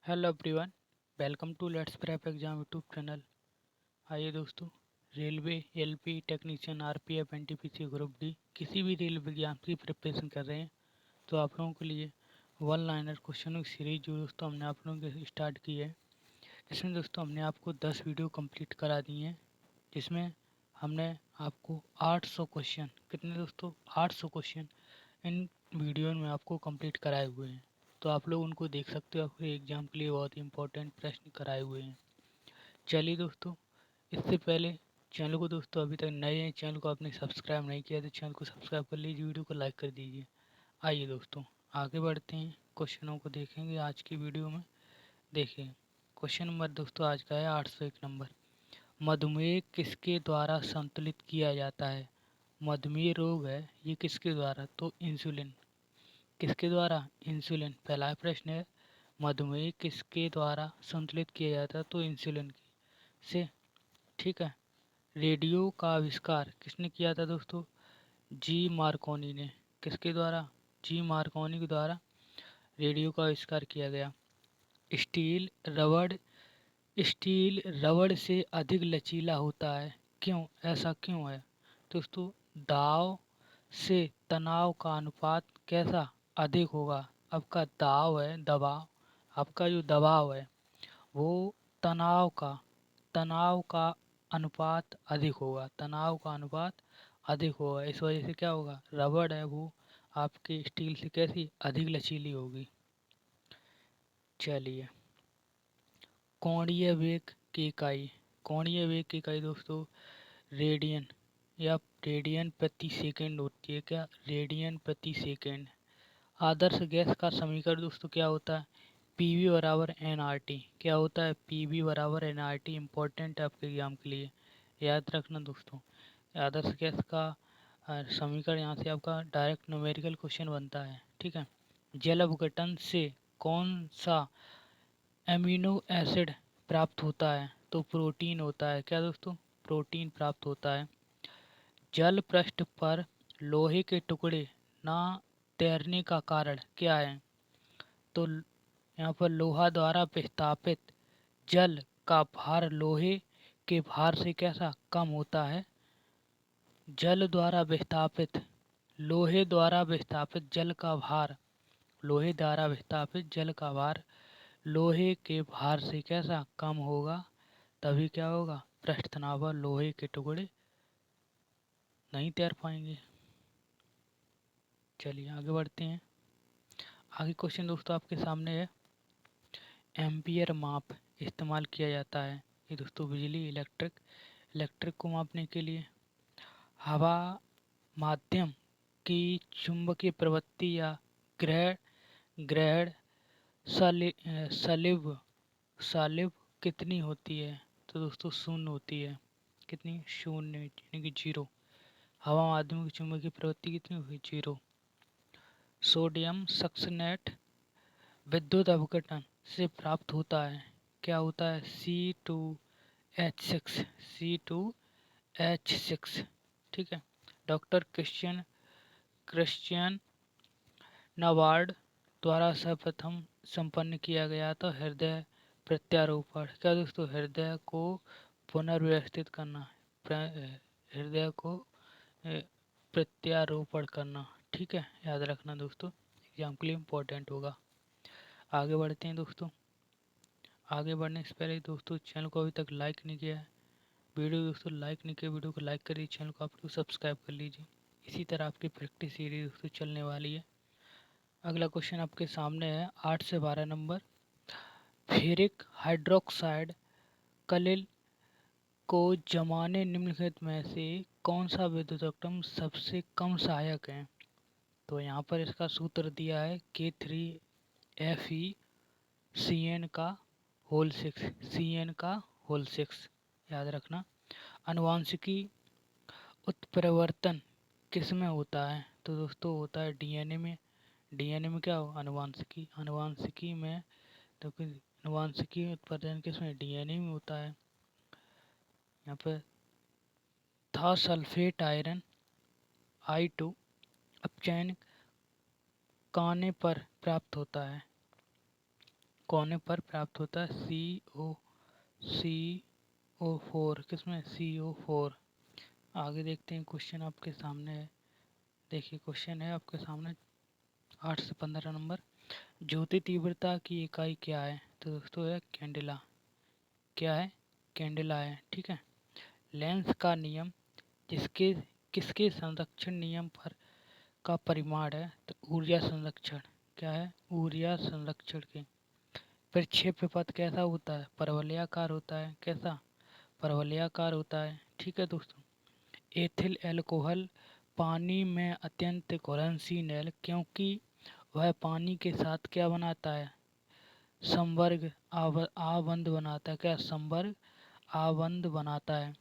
Hello everyone, welcome to let's prep exam YouTube channel. आइए दोस्तों, railway, LP technician, RPF, NTPC, group D किसी भी railway exam की preparation कर रहे हैं तो आप लोगों के लिए वन लाइनर क्वेश्चनों की सीरीज जो दोस्तों हमने आप लोगों के स्टार्ट की है। इसमें दोस्तों हमने आपको 10 वीडियो कंप्लीट करा दी हैं, जिसमें हमने आपको 800 क्वेश्चन, कितने दोस्तों, 800 क्वेश्चन इन वीडियो में आपको कंप्लीट कराए हुए हैं। तो आप लोग उनको देख सकते हो, आपके एग्जाम के लिए बहुत ही इंपॉर्टेंट प्रश्न कराए हुए हैं। चलिए दोस्तों, इससे पहले चैनल को दोस्तों अभी तक नए हैं, चैनल को आपने सब्सक्राइब नहीं किया तो चैनल को सब्सक्राइब कर लीजिए, वीडियो को लाइक कर दीजिए। आइए दोस्तों, आगे बढ़ते हैं, क्वेश्चनों को देखेंगे आज की वीडियो में। देखिए, क्वेश्चन नंबर दोस्तों आज का है 801 नंबर। मधुमेह किसके द्वारा संतुलित किया जाता है? मधुमेह रोग है ये किसके द्वारा? तो इंसुलिन। किसके द्वारा? इंसुलिन। पहला प्रश्न है, मधुमेह किसके द्वारा संतुलित किया जाता है? तो इंसुलिन से। ठीक है। रेडियो का आविष्कार किसने किया था दोस्तों? जी मार्कोनी ने। किसके द्वारा? जी मार्कोनी के द्वारा रेडियो का आविष्कार किया गया। स्टील रबड़ स्टील रबड़ से अधिक लचीला होता है, क्यों? ऐसा क्यों है दोस्तों? दाव से तनाव का अनुपात कैसा अधिक होगा? आपका दाव है, दबाव, आपका जो दबाव है वो तनाव का अनुपात अधिक होगा, तनाव का अनुपात अधिक होगा। इस वजह से क्या होगा? रबड़ है वो आपके स्टील से कैसी अधिक लचीली होगी। चलिए, कोणीय वेग की इकाई। कोणीय वेग की इकाई दोस्तों रेडियन या रेडियन प्रति सेकंड होती है। क्या? रेडियन प्रति सेकंड। आदर्श गैस का समीकरण दोस्तों क्या होता है? पीवी बराबर एन आर टी। क्या होता है? पीवी बराबर एन आर टी। इम्पोर्टेंट है आपके एग्जाम के लिए, याद रखना दोस्तों। आदर्श गैस का समीकरण यहाँ से आपका डायरेक्ट न्यूमेरिकल क्वेश्चन बनता है। ठीक है। जल अपघटन से कौन सा एमिनो एसिड प्राप्त होता है? तो प्रोटीन होता है। क्या दोस्तों? प्रोटीन प्राप्त होता है। जल पृष्ठ पर लोहे के टुकड़े ना तैरने का कारण क्या है? तो यहाँ पर लोहा द्वारा विस्थापित जल का भार लोहे के भार से कैसा कम होता है? जल द्वारा विस्थापित लोहे द्वारा विस्थापित जल का भार लोहे द्वारा विस्थापित जल का भार लोहे के भार से कैसा कम होगा? तभी क्या होगा? पृष्ठ तनाव पर लोहे के टुकड़े नहीं तैर पाएंगे। चलिए आगे बढ़ते हैं। आगे क्वेश्चन दोस्तों आपके सामने है, एम्पियर माप इस्तेमाल किया जाता है। ये दोस्तों बिजली, इलेक्ट्रिक को मापने के लिए। हवा माध्यम की चुंबकीय प्रवृत्ति या ग्रहण ग्रहण सलिव सालिब कितनी होती है? तो दोस्तों शून्य होती है। कितनी? शून्य, यानी कि जीरो। हवा माध्यम की चुंबकीय प्रवृत्ति कितनी हुई? जीरो। सोडियम सक्सनेट विद्युत अपघटन से प्राप्त होता है। क्या होता है? C2H6। C2H6। ठीक है। डॉक्टर क्रिश्चियन नाबार्ड द्वारा सर्वप्रथम संपन्न किया गया था हृदय प्रत्यारोपण। क्या दोस्तों? हृदय को पुनर्व्यवस्थित करना, हृदय को प्रत्यारोपण करना। ठीक है, याद रखना दोस्तों, एग्जाम के लिए इम्पोर्टेंट होगा। आगे बढ़ते हैं दोस्तों। आगे बढ़ने से पहले दोस्तों, चैनल को अभी तक लाइक नहीं किया है, वीडियो दोस्तों लाइक नहीं किया, वीडियो को लाइक करिए, चैनल को आप लोग सब्सक्राइब कर लीजिए। इसी तरह आपकी प्रैक्टिस सीरीज दोस्तों चलने वाली है। अगला क्वेश्चन आपके सामने है 8 से 12 नंबर। फेरिक हाइड्रोक्साइड कलिल को जमाने निम्नलिखित में से कौन सा विद्युत एटम सबसे कम सहायक है? तो यहाँ पर इसका सूत्र दिया है K3Fe का होल 6 का होल 6, याद रखना। अनुवांशिकी उत्परिवर्तन किस में होता है? तो दोस्तों होता है डीएनए में। डीएनए में क्या हो? अनुवांशिकी में। तो फिर अनुवांशिकी उत्पादन किसमें? डीएनए में होता है। यहाँ पर था सल्फेट आयरन I2 अपचयन काने पर प्राप्त होता है। कोने पर प्राप्त होता है CO4, किसमें CO4। आगे देखते हैं, क्वेश्चन आपके सामने है। देखिए क्वेश्चन है आपके सामने 8 से 15 नंबर। ज्योति तीव्रता की इकाई क्या है? तो दोस्तों है कैंडेला। क्या है? कैंडेला है, ठीक है। लेंस का नियम जिसके किसके संरक्षण नियम पर का परिमाण है? तो ऊर्जा संरक्षण। क्या है? ऊर्जा संरक्षण के। प्रक्षेप्य पथ कैसा होता है? परवलयाकार होता है। कैसा? परवलयाकार होता है, ठीक है दोस्तों। एथिल अल्कोहल पानी में अत्यंत घुलनशील है क्योंकि वह पानी के साथ क्या बनाता है? संवर्ग आबंध बनाता है। क्या? संवर्ग आबंध बनाता है।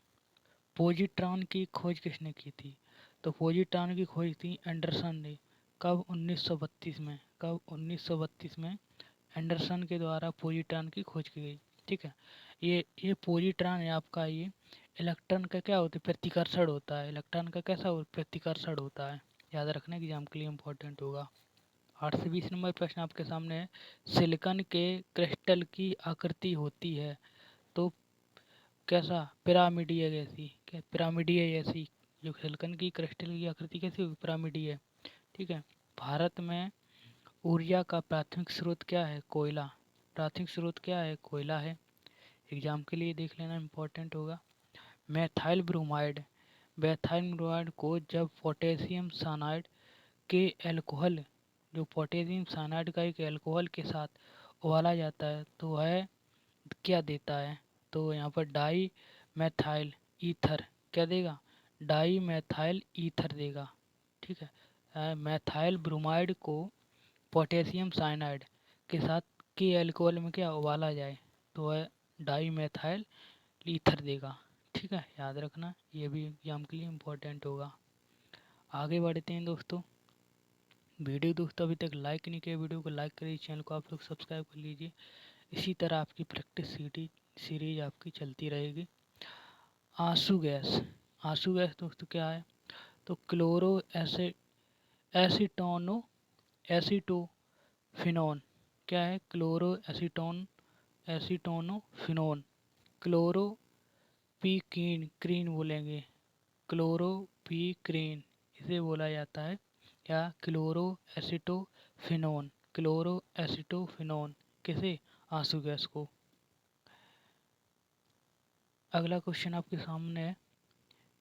पॉजिट्रॉन की खोज किसने की थी? तो पॉजिट्रॉन की खोज थी एंडरसन ने। कब? 1932 में। कब? 1932 में एंडरसन के द्वारा पॉजिट्रॉन की खोज की गई, ठीक है। ये पॉजिट्रॉन है आपका, ये इलेक्ट्रॉन का क्या होता है? प्रतिकर्षण होता है। इलेक्ट्रॉन का कैसा प्रतिकर्षण होता है। याद रखना एग्जाम के लिए इम्पोर्टेंट होगा। 8 से 20 नंबर प्रश्न आपके सामने है। सिलिकॉन के क्रिस्टल की आकृति होती है तो कैसा? पिरामिडीय जैसी। क्या? पिरामिडीय जैसी। जो सिलिकॉन की क्रिस्टल की आकृति कैसी होगी? पिरामिडीय, ठीक है। भारत में ऊर्जा का प्राथमिक स्रोत क्या है? कोयला। प्राथमिक स्रोत क्या है? कोयला है। एग्जाम के लिए देख लेना, इम्पोर्टेंट होगा। Methyl bromide. मेथाइल ब्रोमाइड को जब पोटेशियम साइनाइड के अल्कोहल, जो पोटेशियम साइनाइड का एक अल्कोहल के साथ उबाला जाता है तो वह क्या देता है? तो यहाँ पर डाई मैथाइल ईथर क्या देगा? डाई मैथाइल ईथर देगा, ठीक है। मैथाइल ब्रोमाइड को पोटेशियम साइनाइड के साथ के अल्कोहल में क्या उबाला जाए तो वह डाई मैथाइल ईथर देगा, ठीक है। याद रखना, ये भी एग्जाम के लिए इम्पोर्टेंट होगा। आगे बढ़ते हैं दोस्तों। वीडियो दोस्तों अभी तक लाइक नहीं किया, वीडियो को लाइक करिए, चैनल को आप लोग सब्सक्राइब कर लीजिए। इसी तरह आपकी प्रैक्टिस सीरीज आपकी चलती रहेगी। आंसू गैस। आंसू गैस दोस्तों क्या है? तो क्लोरो एसीटोनो एसीटोफिनोन। क्या है? क्लोरो एसीटोनोफिनोन। क्लोरोपीक्रीन बोलेंगे। क्लोरोपीक्रीन इसे बोला जाता है। क्या? Chloro acetophenone. क्लोरो एसीटोफिनोन किसे? आंसू गैस को। अगला क्वेश्चन आपके सामने है।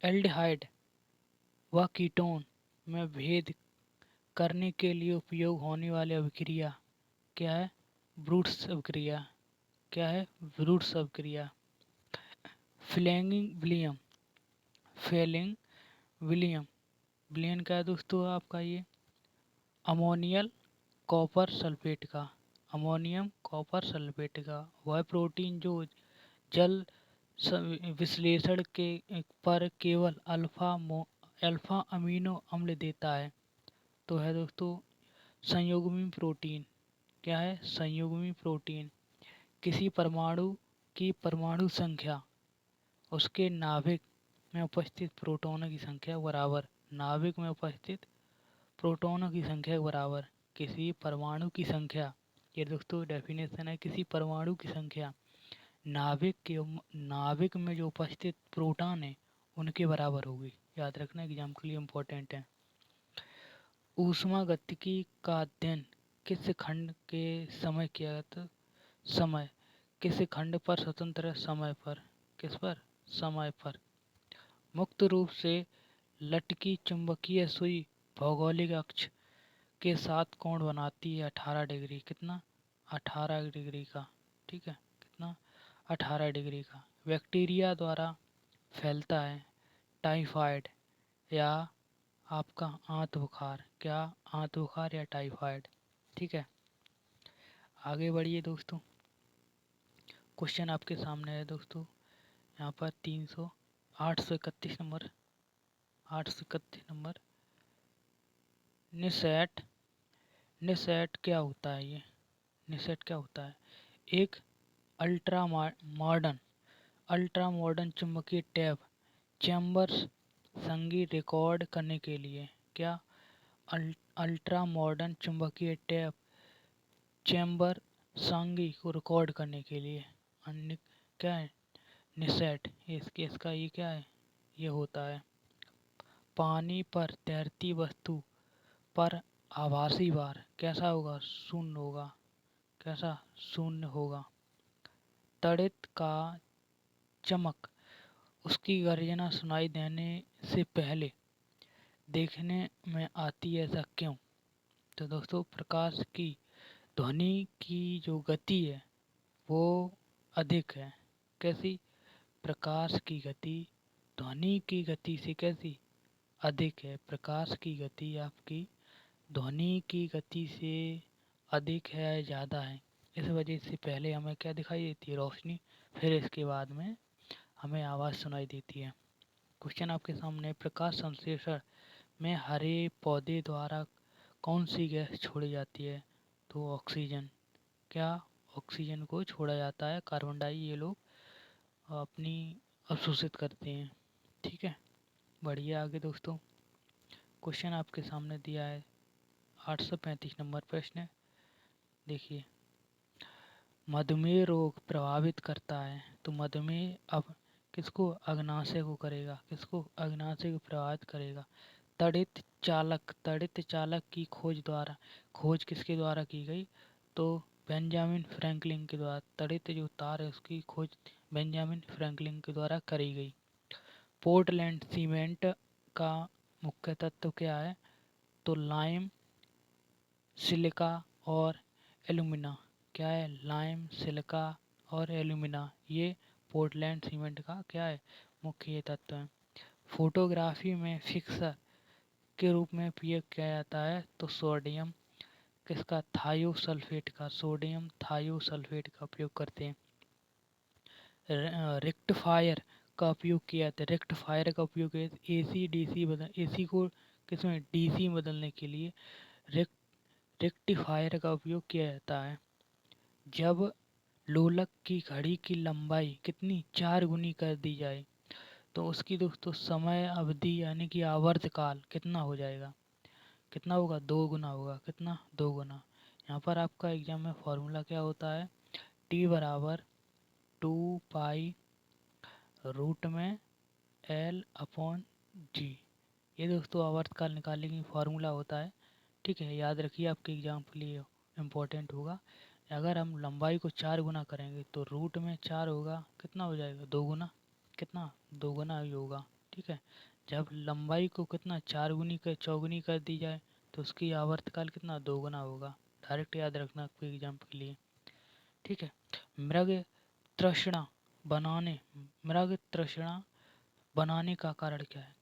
एल्डिहाइड व कीटोन में भेद करने के लिए उपयोग होने वाली अभिक्रिया क्या है? ब्रूट्स अभिक्रिया। क्या है? ब्रूट्स अभिक्रिया। फ्लेमिंग विलियम। फेलिंग विलियम। विलियन का है दोस्तों आपका ये अमोनियल कॉपर सल्फेट का। अमोनियम कॉपर सल्फेट का वह प्रोटीन जो जल विश्लेषण के पर केवल अल्फा अमीनो अम्ल देता है तो है दोस्तों संयुग्मी प्रोटीन। क्या है? संयुग्मी प्रोटीन। किसी परमाणु की परमाणु संख्या उसके नाभिक में उपस्थित प्रोटॉनों की संख्या बराबर। नाभिक में उपस्थित प्रोटॉनों की संख्या बराबर किसी परमाणु की संख्या। ये दोस्तों डेफिनेशन है। किसी परमाणु की संख्या नाभिक में जो उपस्थित प्रोटॉन है उनके बराबर होगी। याद रखना, एग्जाम के लिए इम्पोर्टेंट है। ऊष्मागतिकी का अध्ययन किस खंड के समय किया जाता? समय। किस खंड पर स्वतंत्र है? समय पर। किस पर? समय पर। मुक्त रूप से लटकी चुंबकीय सुई भौगोलिक अक्ष के साथ कोण बनाती है 18 डिग्री। कितना? 18 डिग्री का, ठीक है। कितना? 18 डिग्री का। बैक्टीरिया द्वारा फैलता है टाइफाइड या आपका आंत बुखार। क्या? आंत बुखार या टाइफाइड, ठीक है। आगे बढ़िए दोस्तों। क्वेश्चन आपके सामने है दोस्तों यहाँ पर 831 नंबर। निसैट। निसैट क्या होता है? ये निसैट क्या होता है? एक अल्ट्रा मॉडर्न चुंबकीय टैप चैम्बर्स संगीत रिकॉर्ड करने के लिए। क्या? अल्ट्रा मॉडर्न चुंबकीय टैप चैम्बर सांगी को रिकॉर्ड करने के लिए। अन्य क्या है, निसेट, इसका ये क्या है, ये होता है पानी पर तैरती वस्तु पर आभासी भार कैसा होगा, शून्य होगा। कैसा, शून्य होगा। तड़ित का चमक उसकी गर्जना सुनाई देने से पहले देखने में आती है, ऐसा क्यों? तो दोस्तों, प्रकाश की ध्वनि की जो गति है वो अधिक है। कैसी? प्रकाश की गति ध्वनि की गति से कैसी, अधिक है। प्रकाश की गति आपकी ध्वनि की गति से अधिक है, ज़्यादा है। इस वजह से पहले हमें क्या दिखाई देती है, रोशनी, फिर इसके बाद में हमें आवाज़ सुनाई देती है। क्वेश्चन आपके सामने, प्रकाश संश्लेषण में हरे पौधे द्वारा कौन सी गैस छोड़ी जाती है? तो ऑक्सीजन। क्या? ऑक्सीजन को छोड़ा जाता है, कार्बन डाई ये लोग अपनी अवशोषित करते हैं। ठीक है, बढ़िया। आगे दोस्तों, क्वेश्चन आपके सामने दिया है 835 नंबर प्रश्न। देखिए, मधुमेह रोग प्रभावित करता है। तो मधुमेह अब किसको, अग्नाशय को करेगा। किसको? अग्नाशय को प्रभावित करेगा। तड़ित चालक की खोज किसके द्वारा की गई? तो बेंजामिन फ्रैंकलिन के द्वारा। तड़ित जो तार है उसकी खोज बेंजामिन फ्रैंकलिन के द्वारा करी गई। पोर्टलैंड सीमेंट का मुख्य तत्व क्या है? तो लाइम, सिलिका और एल्यूमिना। क्या है? लाइम, सिलिका और एल्यूमिना, ये पोर्टलैंड सीमेंट का क्या है, मुख्य तत्व है। फोटोग्राफी में फिक्सर के रूप में उपयोग किया जाता है। तो सोडियम किसका, थायोसल्फेट का। सोडियम थायोसल्फेट का उपयोग करते हैं। रेक्टिफायर का उपयोग किया जाता है। रेक्टिफायर का उपयोग एसी डीसी बदल, एसी को किसमें, डीसी बदलने के लिए रेक्टिफायर का उपयोग किया जाता है। जब लोलक की घड़ी की लंबाई कितनी, 4 गुनी कर दी जाए तो उसकी दोस्तों समय अवधि यानी कि आवर्तकाल कितना हो जाएगा? कितना होगा? 2 गुना होगा। कितना? 2 गुना। यहाँ पर आपका एग्जाम में फॉर्मूला क्या होता है, टी बराबर 2 पाई रूट में एल अपॉन जी। ये दोस्तों आवर्तकाल निकालने की फार्मूला होता है। ठीक है, याद रखिए, आपके एग्जाम के लिए इम्पोर्टेंट होगा। अगर हम लंबाई को 4 गुना करेंगे तो रूट में 4 होगा, कितना हो जाएगा, 2 गुना। कितना? 2 गुना ही होगा। ठीक है, जब लंबाई को कितना, 4 गुनी कर, चौगुनी कर दी जाए तो उसकी आवर्तकाल कितना, 2 गुना होगा। डायरेक्ट याद रखना आपके एग्जाम के लिए। ठीक है, मृग तृष्णा बनाने मृग तृष्णा बनाने का कारण क्या है?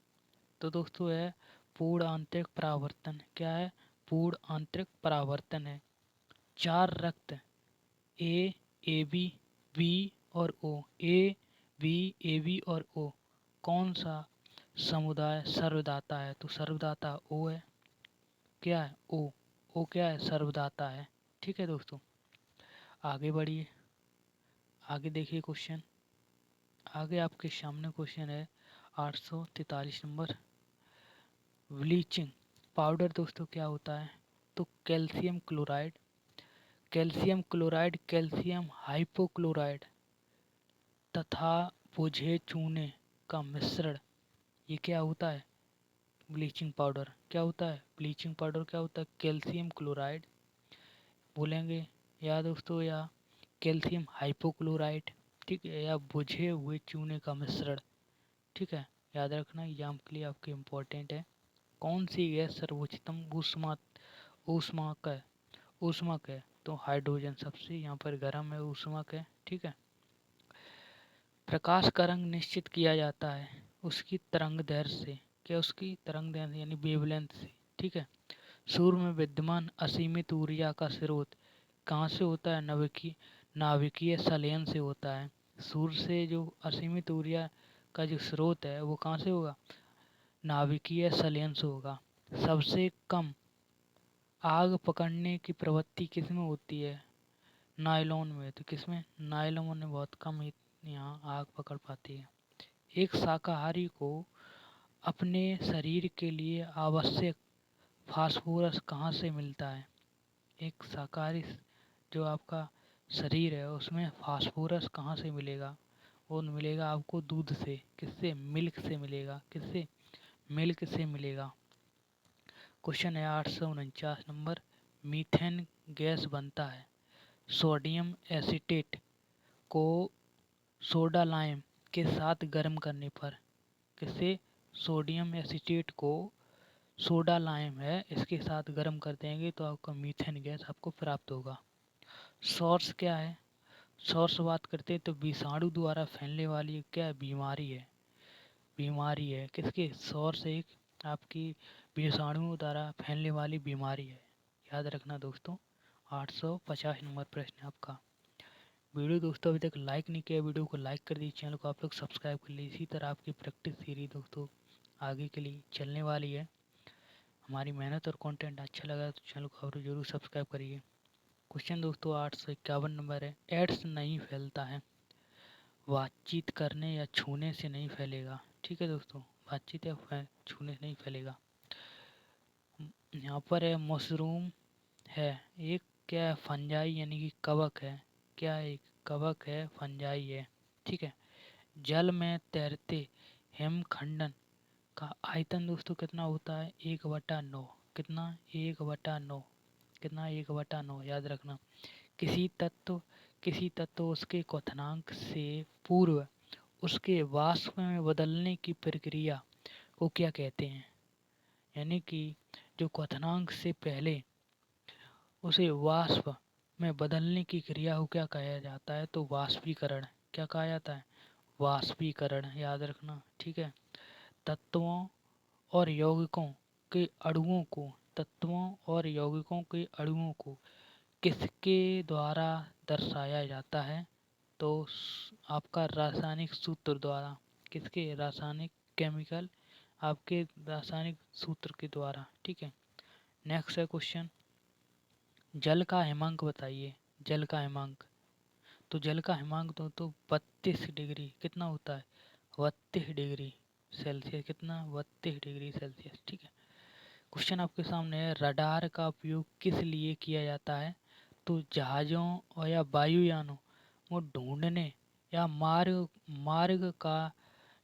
तो दोस्तों है पूर्ण आंतरिक परावर्तन। क्या है? पूर्ण आंतरिक परावर्तन है। 4 रक्त ए, ए बी, बी और ओ। ए, बी, ए बी और ओ कौन सा समुदाय सर्वदाता है? तो सर्वदाता ओ है। क्या है? ओ। ओ क्या है? सर्वदाता है। ठीक है दोस्तों, आगे बढ़िए। आगे देखिए क्वेश्चन। आगे आपके सामने क्वेश्चन है 843 नंबर। ब्लीचिंग पाउडर दोस्तों क्या होता है? तो कैल्शियम क्लोराइड, कैल्शियम हाइपोक्लोराइड तथा बुझे चूने का मिश्रण, ये क्या होता है? Bleaching powder. क्या होता है? ब्लीचिंग पाउडर क्या होता है? कैल्शियम क्लोराइड बोलेंगे या दोस्तों, या कैल्शियम हाइपोक्लोराइड, ठीक है, या बुझे हुए चूने का मिश्रण। ठीक है, याद रखना, एग्जाम के लिए आपके इम्पोर्टेंट है। कौन सी गैस सर्वोच्चतम ऊष्माक है? ऊष्मक है। तो हाइड्रोजन सबसे यहाँ पर गर्म है, ऊष्मक है। ठीक है, प्रकाश का रंग निश्चित किया जाता है उसकी तरंग दैर्घ्य से। क्या? उसकी तरंग दैर्घ्य यानी वेवलेंथ से। ठीक है, सूर्य में विद्यमान असीमित ऊर्जा का स्रोत कहाँ से होता है? नाभिकीय संलयन से होता है। सूर्य से जो असीमित ऊर्जा का जो स्रोत है वो कहाँ से होगा? नाभिकीय संलयन से होगा। सबसे कम आग पकड़ने की प्रवृत्ति किसमें होती है? नायलॉन में। तो किसमें? नायलॉन में बहुत कम ही यहाँ आग पकड़ पाती है। एक शाकाहारी को अपने शरीर के लिए आवश्यक फास्फोरस कहाँ से मिलता है? एक शाकाहारी जो आपका शरीर है उसमें फास्फोरस कहाँ से मिलेगा? वो मिलेगा आपको दूध से। किससे? मिल्क से मिलेगा। किससे? मिल्क से मिलेगा। क्वेश्चन है 849 नंबर। मीथेन गैस बनता है सोडियम एसीटेट को सोडा लाइम के साथ गर्म करने पर। किससे? सोडियम एसीटेट को सोडा लाइम है इसके साथ गर्म कर देंगे तो आपका मीथेन गैस आपको प्राप्त होगा। सोर्स क्या है? सोर्स बात करते हैं तो विषाणु द्वारा फैलने वाली क्या बीमारी है? बीमारी है। किसके? सोर्स एक आपकी विषाणुओं द्वारा फैलने वाली बीमारी है। याद रखना दोस्तों। 850 नंबर प्रश्न है आपका। वीडियो दोस्तों अभी तक लाइक नहीं किया, वीडियो को लाइक कर दीजिए, चैनल को आप लोग सब्सक्राइब कर लीजिए। इसी तरह आपकी प्रैक्टिस सीरीज दोस्तों आगे के लिए चलने वाली है। हमारी मेहनत और कंटेंट अच्छा लगा तो चैनल को आप जरूर सब्सक्राइब करिए। क्वेश्चन दोस्तों 851 नंबर है। एड्स नहीं फैलता है बातचीत करने या छूने से नहीं फैलेगा। ठीक है दोस्तों, बातचीत या छूने से नहीं फैलेगा। यहाँ पर है मशरूम है एक, क्या है? फंजाई यानी कि कवक है। क्या है? एक कवक है, फंजाई है। ठीक है। जल में तैरते हिमखंडन का आयतन दोस्तों कितना होता है? 1/9। कितना? 1/9। कितना? 1/9। याद रखना। किसी तत्व उसके क्वथनांक से पूर्व उसके वाष्प में बदलने की प्रक्रिया को क्या कहते हैं? यानी कि जो क्वथनांक से पहले उसे वाष्प में बदलने की क्रिया को क्या कहा जाता है? तो वाष्पीकरण। क्या कहा जाता है? वाष्पीकरण। याद रखना। ठीक है। तत्वों और यौगिकों के अणुओं को किसके द्वारा दर्शाया जाता है? तो आपका रासायनिक सूत्र द्वारा। किसके? रासायनिक केमिकल आपके रासायनिक सूत्र के द्वारा। ठीक है। नेक्स्ट है क्वेश्चन, जल का हिमांक बताइए। जल का हिमांक। तो जल का हिमांक तो 32 डिग्री कितना होता है? 32 डिग्री सेल्सियस। कितना? 32 डिग्री सेल्सियस। ठीक है। क्वेश्चन आपके सामने है, रडार का उपयोग किस लिए किया जाता है? तो जहाज़ों और या वायुयानों को ढूंढने या मार्ग मार्ग का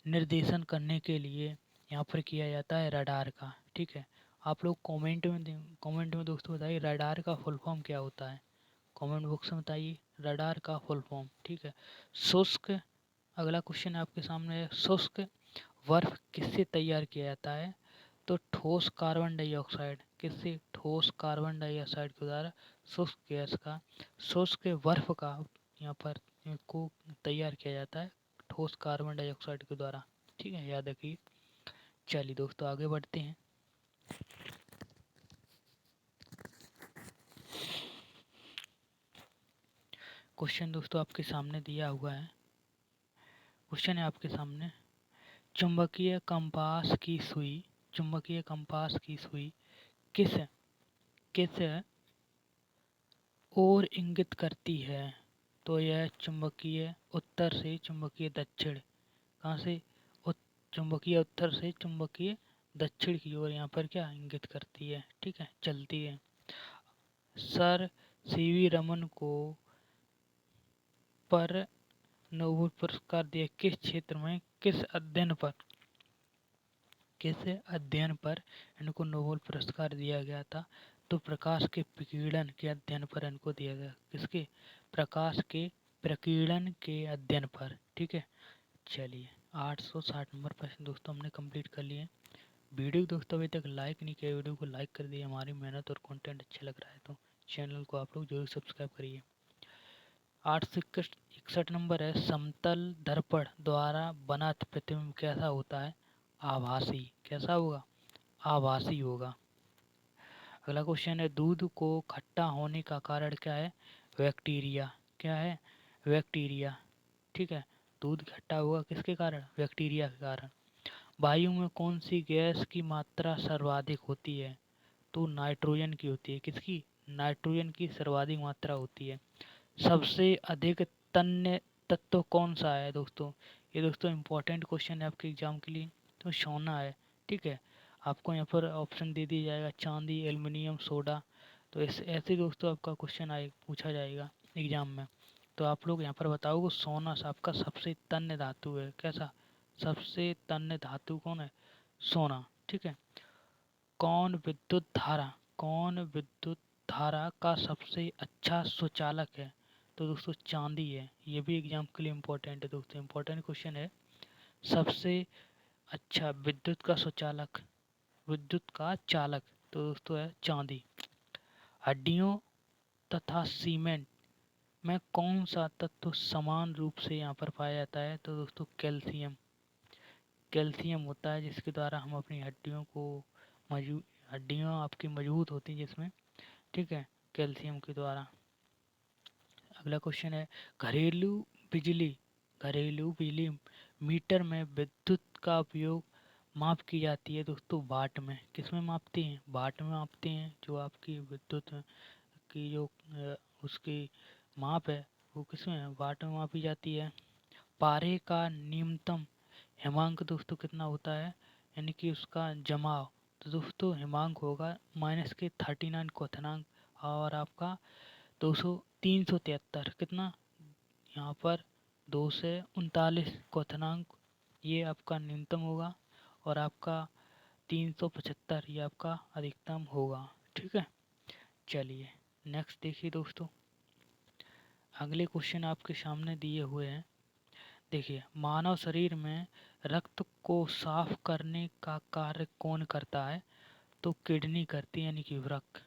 निर्देशन करने के लिए यहाँ पर किया जाता है रडार का। ठीक है। आप लोग कमेंट में दोस्तों बताइए रडार का फुल फॉर्म क्या होता है? कमेंट बॉक्स में बताइए रडार का फुल फॉर्म। ठीक है। शुष्क, अगला क्वेश्चन आपके सामने है, शुष्क बर्फ किससे तैयार किया जाता है? तो ठोस कार्बन डाइऑक्साइड। किससे? ठोस कार्बन डाइऑक्साइड के द्वारा शुष्क गैस का, शुष्क बर्फ का यहाँ पर को तैयार किया जाता है ठोस कार्बन डाइऑक्साइड के द्वारा। ठीक है, याद रखिए। चलिए दोस्तों आगे बढ़ते हैं। क्वेश्चन दोस्तों आपके सामने दिया हुआ है। क्वेश्चन है आपके सामने, चुंबकीय कंपास की सुई किस किस ओर इंगित करती है? तो यह चुंबकीय उत्तर से चुंबकीय दक्षिण। कहाँ से? चुंबकीय उत्तर से चुंबकीय दक्षिण की ओर यहाँ पर क्या इंगित करती है? ठीक है, चलती है। सर सीवी रमन को पर नोबेल पुरस्कार दिया किस अध्ययन पर इनको नोबेल पुरस्कार दिया गया था? तो प्रकाश के प्रकीर्णन के अध्ययन पर इनको दिया गया। किसके? प्रकाश के प्रकीर्णन के अध्ययन पर। ठीक है। चलिए 860 नंबर प्रश्न दोस्तों हमने कंप्लीट कर लिए। वीडियो दोस्तों अभी तक लाइक नहीं किया, वीडियो को लाइक कर दिए। हमारी मेहनत और कंटेंट अच्छा लग रहा है तो चैनल को आप लोग जरूर सब्सक्राइब करिए। 861 नंबर है, समतल दर्पण द्वारा बना प्रतिबिंब कैसा होता है? आभासी। कैसा होगा? आभासी होगा। अगला क्वेश्चन है, दूध को खट्टा होने का कारण क्या है? बैक्टीरिया। क्या है? बैक्टीरिया। ठीक है। दूध खट्टा होगा किसके कारण? बैक्टीरिया के कारण। वायु में कौन सी गैस की मात्रा सर्वाधिक होती है? तो नाइट्रोजन की होती है। किसकी? नाइट्रोजन की सर्वाधिक मात्रा होती है। सबसे अधिक तन्य तत्व कौन सा है दोस्तों? ये दोस्तों इम्पोर्टेंट क्वेश्चन है आपके एग्जाम के लिए। तो सोना है। ठीक है। आपको यहाँ पर ऑप्शन दे दिया जाएगा, चांदी, एल्युमिनियम, सोडा। तो ऐसे दोस्तों आपका क्वेश्चन पूछा जाएगा एग्जाम में। तो आप लोग यहाँ पर बताओगे सोना आपका सबसे तन्य धातु है। कैसा? सबसे तन्य धातु कौन है? सोना। ठीक है। कौन विद्युत धारा का सबसे अच्छा सुचालक है? तो दोस्तों चांदी है। ये भी एग्जाम के लिए इम्पोर्टेंट है दोस्तों, इम्पोर्टेंट क्वेश्चन है। सबसे अच्छा विद्युत का चालक तो दोस्तों है चांदी। हड्डियों तथा सीमेंट में कौन सा तत्व समान रूप से यहाँ पर पाया जाता है? तो दोस्तों कैल्शियम। कैल्शियम होता है जिसके द्वारा हम अपनी हड्डियाँ आपकी मजबूत होती हैं जिसमें। ठीक है, कैल्शियम के द्वारा। अगला क्वेश्चन है बिजली घरेलू बिजली मीटर में विद्युत का उपयोग माप की जाती है दोस्तों वाट में। किस में मापते हैं? वाट में मापते हैं। जो आपकी विद्युत की जो उसकी माप है वो किस में है? वाट में मापी जाती है। पारे का न्यूनतम हिमांक दोस्तों कितना होता है, यानी कि उसका जमाव? तो दोस्तों हिमांक होगा -39 क्वथनांक और आपका 373 कितना यहाँ पर 239 क्वथनांक, ये आपका न्यूनतम होगा और आपका 375 ये आपका अधिकतम होगा। ठीक है, चलिए नेक्स्ट देखिए दोस्तों। अगले क्वेश्चन आपके सामने दिए हुए हैं। देखिए, मानव शरीर में रक्त को साफ करने का कार्य कौन करता है? तो किडनी करती है, यानी कि वृक्क।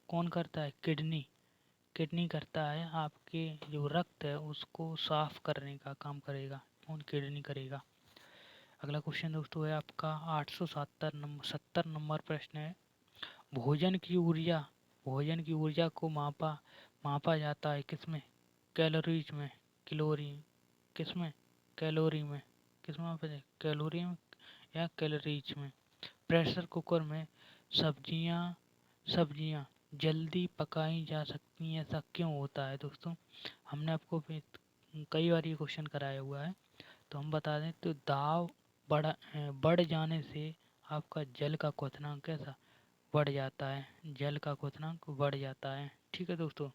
कौन करता है? किडनी करता है। आपके जो रक्त है उसको साफ करने का काम करेगा कौन? किडनी करेगा। अगला क्वेश्चन दोस्तों है आपका 870 नंबर प्रश्न है। भोजन की ऊर्जा को मापा जाता है किसमें? कैलोरीज में। किसमें? कैलोरी में। किसमें मापा जाए? कैलोरी में या कैलोरीज में। प्रेशर कुकर में सब्जियां जल्दी पकाई जा सकती हैं, ऐसा क्यों होता है दोस्तों? हमने आपको कई बार ये क्वेश्चन कराया हुआ है, तो हम बता दें तो दाब बढ़ जाने से आपका जल का क्वथनांक कैसा बढ़ जाता है? जल का क्वथनांक बढ़ जाता है। ठीक है दोस्तों।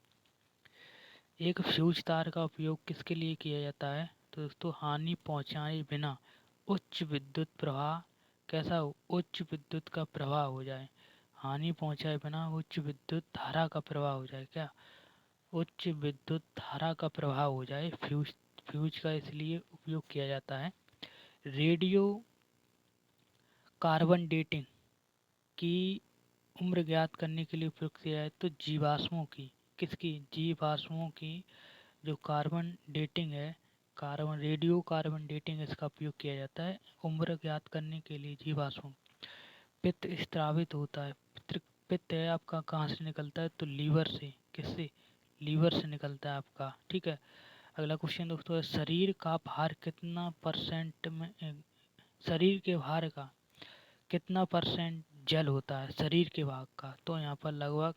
एक फ्यूज तार का उपयोग किसके लिए किया जाता है? तो दोस्तों हानि पहुंचाए बिना उच्च विद्युत प्रवाह कैसा हो? उच्च विद्युत का प्रवाह हो जाए। हानि पहुंचाए बिना उच्च विद्युत धारा का प्रवाह हो जाए। क्या? उच्च विद्युत धारा का प्रवाह हो जाए। फ्यूज का इसलिए उपयोग किया जाता है। रेडियो कार्बन डेटिंग की उम्र ज्ञात करने के लिए उपयोग किया है। तो जीवाश्मों की। किसकी? जीवाश्मों की जो कार्बन डेटिंग है, रेडियो कार्बन डेटिंग, इसका उपयोग किया जाता है उम्र ज्ञात करने के लिए जीवाश्मों। पित्त स्त्रावित होता है। पित्त है आपका कहाँ से निकलता है? तो लीवर से। किससे? लीवर से निकलता है आपका। ठीक है। अगला क्वेश्चन दोस्तों है शरीर का भार कितना परसेंट में शरीर के भार का कितना परसेंट जल होता है शरीर के भाग का? तो यहाँ पर लगभग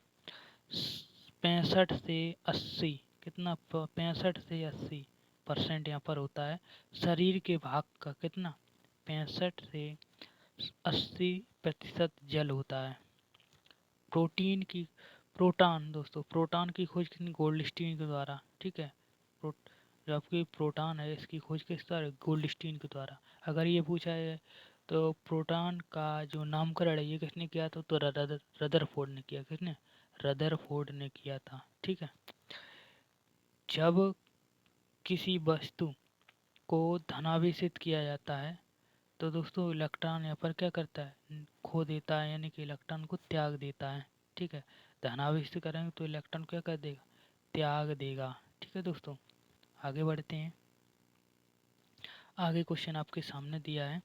65 से 80, कितना 65 से 80% यहाँ पर होता है शरीर के भाग का। कितना? 65 से 80% जल होता है। प्रोटॉन की खोज कितनी? गोल्डस्टीन के द्वारा। ठीक है। जो आपकी प्रोटॉन है इसकी खोज किस द्वारा? गोल्डस्टीन के द्वारा। अगर ये पूछा है तो प्रोटॉन का जो नामकरण है ये किसने किया था? तो रदरफोर्ड ने किया। किसने? रदरफोर्ड ने किया था। ठीक है। जब किसी वस्तु को धनावेशित किया जाता है तो दोस्तों इलेक्ट्रॉन यहाँ पर क्या करता है? खो देता है, यानी कि इलेक्ट्रॉन को त्याग देता है। ठीक है। धनावेशित करेंगे तो इलेक्ट्रॉन क्या कर देगा? त्याग देगा। ठीक है दोस्तों, आगे बढ़ते हैं। आगे क्वेश्चन आपके सामने दिया है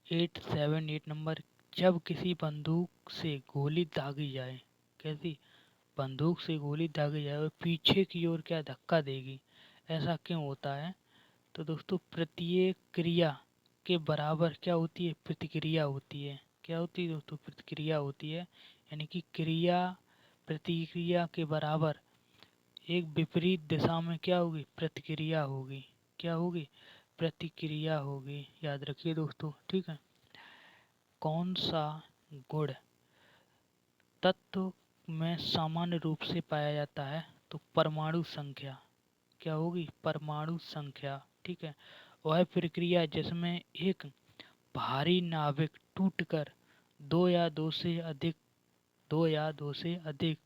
878 नंबर। जब किसी बंदूक से गोली दागी जाए, कैसी? बंदूक से गोली दागी जाए और पीछे की ओर क्या धक्का देगी, ऐसा क्यों होता है? तो दोस्तों प्रत्येक क्रिया के बराबर क्या होती है? प्रतिक्रिया होती है। क्या होती है दोस्तों? प्रतिक्रिया होती है। यानी कि क्रिया प्रतिक्रिया के बराबर एक विपरीत दिशा में क्या होगी? प्रतिक्रिया होगी। क्या होगी? प्रतिक्रिया होगी। याद रखिए दोस्तों। ठीक है। कौन सा गुण तत्व में सामान्य रूप से पाया जाता है? तो परमाणु संख्या। क्या होगी, परमाणु संख्या। ठीक है, वह प्रक्रिया जिसमें एक भारी नाभिक टूटकर दो या दो से अधिक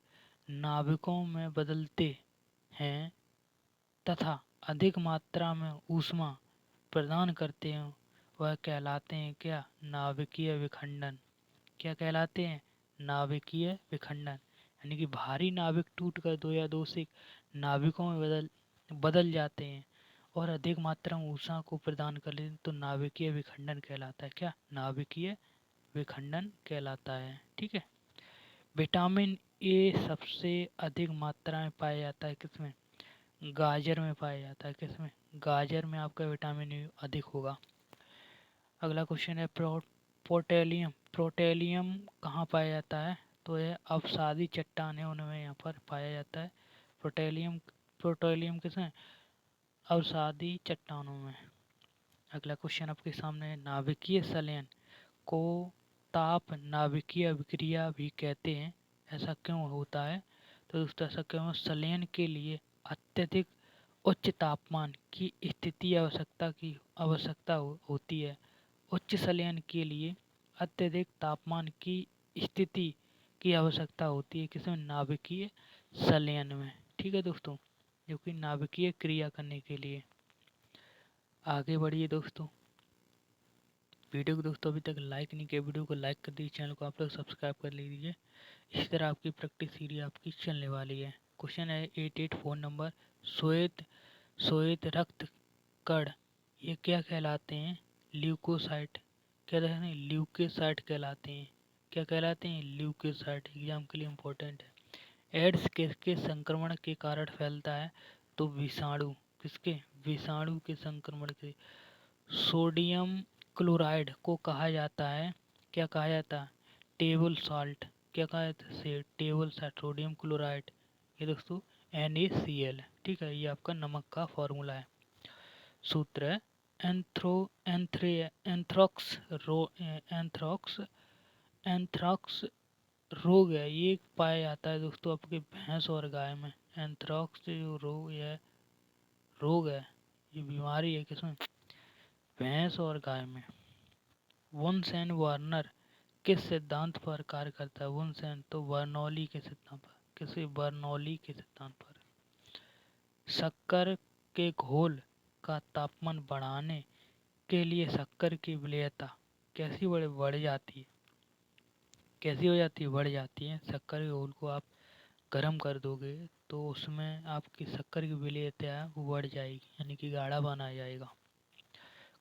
नाभिकों में बदलते हैं तथा अधिक मात्रा में ऊष्मा प्रदान करते हैं, वह कहलाते हैं क्या, नाभिकीय विखंडन। क्या कहलाते हैं, नाभिकीय विखंडन। यानी कि भारी नाभिक टूटकर दो या दो से नाभिकों में बदल जाते हैं और अधिक मात्रा में ऊष्मा को प्रदान कर लेते हैं, तो नाभिकीय विखंडन कहलाता है। क्या, नाभिकीय विखंडन कहलाता है। ठीक है, विटामिन ए सबसे अधिक मात्रा में पाया जाता है किसमें, गाजर में पाया जाता है। किसमें, गाजर में आपका विटामिन ए अधिक होगा। अगला क्वेश्चन है प्रोटेलियम। प्रोटेलियम कहाँ पाया जाता है, तो यह अवसादी चट्टानें उनमें यहाँ पर पाया जाता है। प्रोटेलियम प्रोटेलियम किसमें, अवसादी चट्टानों में। अगला क्वेश्चन आपके सामने है, नाभिकीय संलयन को ताप नाभिकीय अभिक्रिया भी कहते हैं, ऐसा क्यों होता है। तो दोस्तों ऐसा क्यों, संलयन के लिए अत्यधिक उच्च तापमान की स्थिति आवश्यकता होती है। उच्च संलयन के लिए अत्यधिक तापमान की स्थिति की आवश्यकता होती है किसमें, नाभिकीय संलयन में। ठीक है दोस्तों, जो कि नाभिकीय क्रिया करने के लिए। आगे बढ़िए दोस्तों, वीडियो को दोस्तों अभी तक लाइक नहीं किया, वीडियो को लाइक कर दीजिए, चैनल को आप लोग सब्सक्राइब कर लीजिए। इस तरह आपकी प्रैक्टिस सीरीज आपकी चलने वाली है। क्वेश्चन है 884 नंबर, श्वेत श्वेत रक्त कण ये क्या कहलाते हैं, ल्यूकोसाइट। क्या कहते हैं, ल्यूकोसाइट कहलाते हैं। क्या कहलाते हैं, ल्यूकोसाइट। एग्जाम के लिए इम्पोर्टेंट है। एड्स किसके संक्रमण के कारण फैलता है, तो विषाणु। किसके, विषाणु के संक्रमण के। सोडियम क्लोराइड को कहा जाता है, क्या कहा जाता है, टेबल सॉल्ट। क्या कहा जाता है, टेबल सॉल्ट। सोडियम क्लोराइड ये दोस्तों NaCl। ठीक है, ये आपका नमक का फॉर्मूला है। सूत्र है एंथ्रोक्स एंथ्रॉक्स रोग है, ये पाया जाता है दोस्तों आपके भैंस और गाय में। एंथ्रॉक्स जो रोग है, ये बीमारी है किसमें, भैंस और गाय में। वुनसेन वार्नर किस सिद्धांत पर कार्य करता है, वुनसेन तो बर्नौली के सिद्धांत पर। किसी, बर्नौली के सिद्धांत पर। शक्कर के घोल का तापमान बढ़ाने के लिए शक्कर की विलेयता कैसी बढ़ जाती है, कैसी हो जाती है, बढ़ जाती है। शक्कर के घोल को आप गर्म कर दोगे तो उसमें आपकी शक्कर की विलेयता है वो बढ़ जाएगी, यानी कि गाढ़ा बना जाएगा।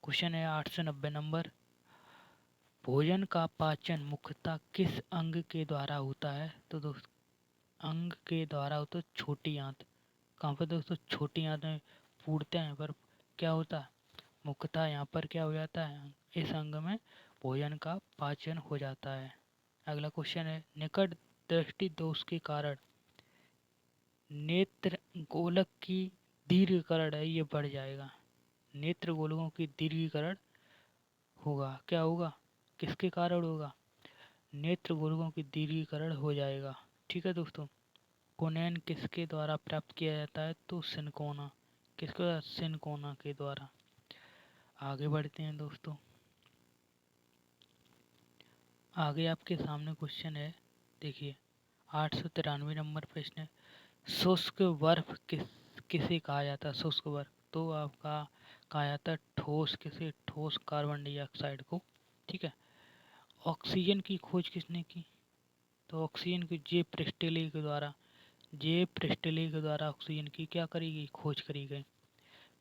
क्वेश्चन है 890 नंबर, भोजन का पाचन मुख्यतः किस अंग के द्वारा होता है, तो दोस्त अंग के द्वारा होता है छोटी आंत। कहाँ पर दोस्तों, छोटी आंत में फूटते हैं, पर क्या होता है, मुख्यतः यहाँ पर क्या हो जाता है, इस अंग में भोजन का पाचन हो जाता है। अगला क्वेश्चन है, निकट दृष्टि दोष के कारण नेत्र गोलक की दीर्घकरण है ये बढ़ जाएगा। नेत्र गोलकों की दीर्घीकरण होगा, क्या होगा, किसके कारण होगा, नेत्र गोलकों की दीर्घीकरण हो जाएगा। ठीक है दोस्तों, कोनेन किसके द्वारा प्राप्त किया जाता है, तो सिनकोना। किसके द्वारा, सिनकोना के द्वारा। आगे बढ़ते हैं दोस्तों, आगे आपके सामने क्वेश्चन है, देखिए 893 नंबर प्रश्न है, शुष्क बर्फ किसे कहा जाता है, शुष्क बर्फ तो आपका कहा जाता है ठोस, किसे, ठोस कार्बन डाइऑक्साइड को। ठीक है, ऑक्सीजन की खोज किसने की, तो ऑक्सीजन की जे प्रिस्टले के द्वारा। जे प्रिस्टले के द्वारा ऑक्सीजन की क्या करी गई, खोज करी गई।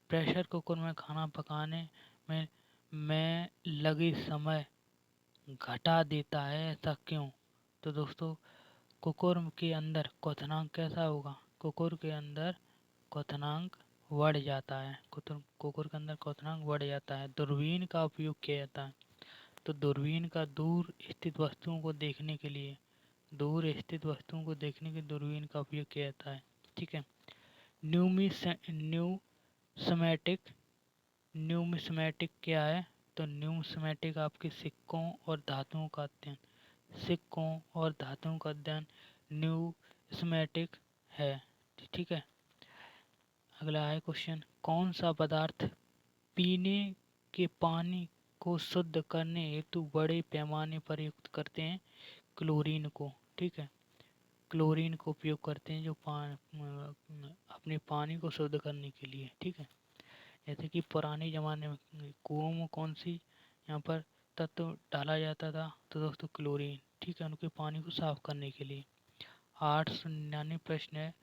प्रेशर कुकर में खाना पकाने में लगे समय घटा देता है, ऐसा क्यों, तो दोस्तों कुकर के अंदर क्वथनांक कैसा होगा, कुकर के अंदर क्वथनांक बढ़ जाता है, कुकर के अंदर क्वथनांक बढ़ जाता है। दूरबीन का उपयोग किया जाता है, तो दूरबीन का दूर स्थित वस्तुओं को देखने के लिए, दूर स्थित वस्तुओं को देखने के दूरबीन का उपयोग किया जाता है। ठीक है, न्यूमिसमैटिक न्यूमिसमैटिक क्या है, तो न्यूमिसमैटिक आपके सिक्कों और धातुओं का अध्ययन, सिक्कों और धातुओं का अध्ययन न्यूमिसमैटिक है। ठीक है, अगला है क्वेश्चन, कौन सा पदार्थ पीने के पानी को शुद्ध करने हेतु बड़े पैमाने पर युक्त करते हैं? क्लोरीन को। ठीक है, क्लोरीन का उपयोग करते हैं जो अपने पानी को शुद्ध करने के लिए। ठीक है, जैसे कि पुराने ज़माने में कुओं में कौन सी यहाँ पर तत्व डाला जाता था, तो दोस्तों क्लोरीन। ठीक है, उनके पानी को साफ करने के लिए। 899 प्रश्न है,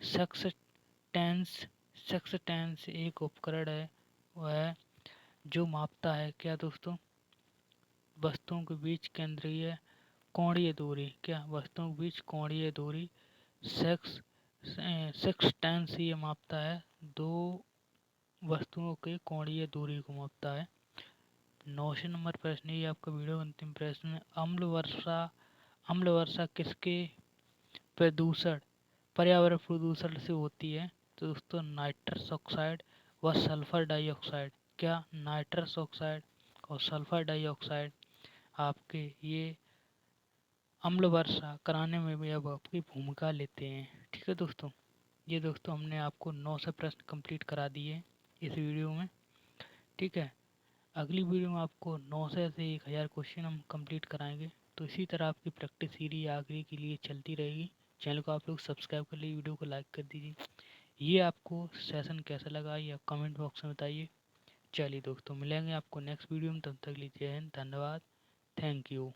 सक्सटेंस। सक्सटेंस एक उपकरण है, वह जो मापता है क्या दोस्तों? वस्तुओं के बीच केंद्रीय कोणीय दूरी। क्या वस्तुओं के बीच कोणीय दूरी सेक्स सेक्सटेंस ये मापता है, दो वस्तुओं के कोणीय दूरी को मापता है। 900 नंबर प्रश्न, ये आपका वीडियो अंतिम प्रश्न है। अम्ल वर्षा किसके प्रदूषण पर्यावरण प्रदूषण से होती है? तो दोस्तों नाइट्रस ऑक्साइड व सल्फर डाइऑक्साइड। क्या नाइट्रस ऑक्साइड और सल्फर डाइऑक्साइड आपके ये अम्ल वर्षा कराने में भी अब आपकी भूमिका लेते हैं। ठीक है दोस्तों, ये दोस्तों हमने आपको 9 से प्रश्न कंप्लीट करा दिए इस वीडियो में। ठीक है, अगली वीडियो में आपको 9 से 1000 क्वेश्चन हम कंप्लीट कराएंगे। तो इसी तरह आपकी प्रैक्टिस सीरीज आगे के लिए चलती रहेगी। चैनल को आप लोग सब्सक्राइब कर लीजिए, वीडियो को लाइक कर दीजिए। ये आपको सेशन कैसा लगा ये आप कमेंट बॉक्स में बताइए। चलिए दोस्तों, मिलेंगे आपको नेक्स्ट वीडियो में, तब तक लीजिए, धन्यवाद, थैंक यू।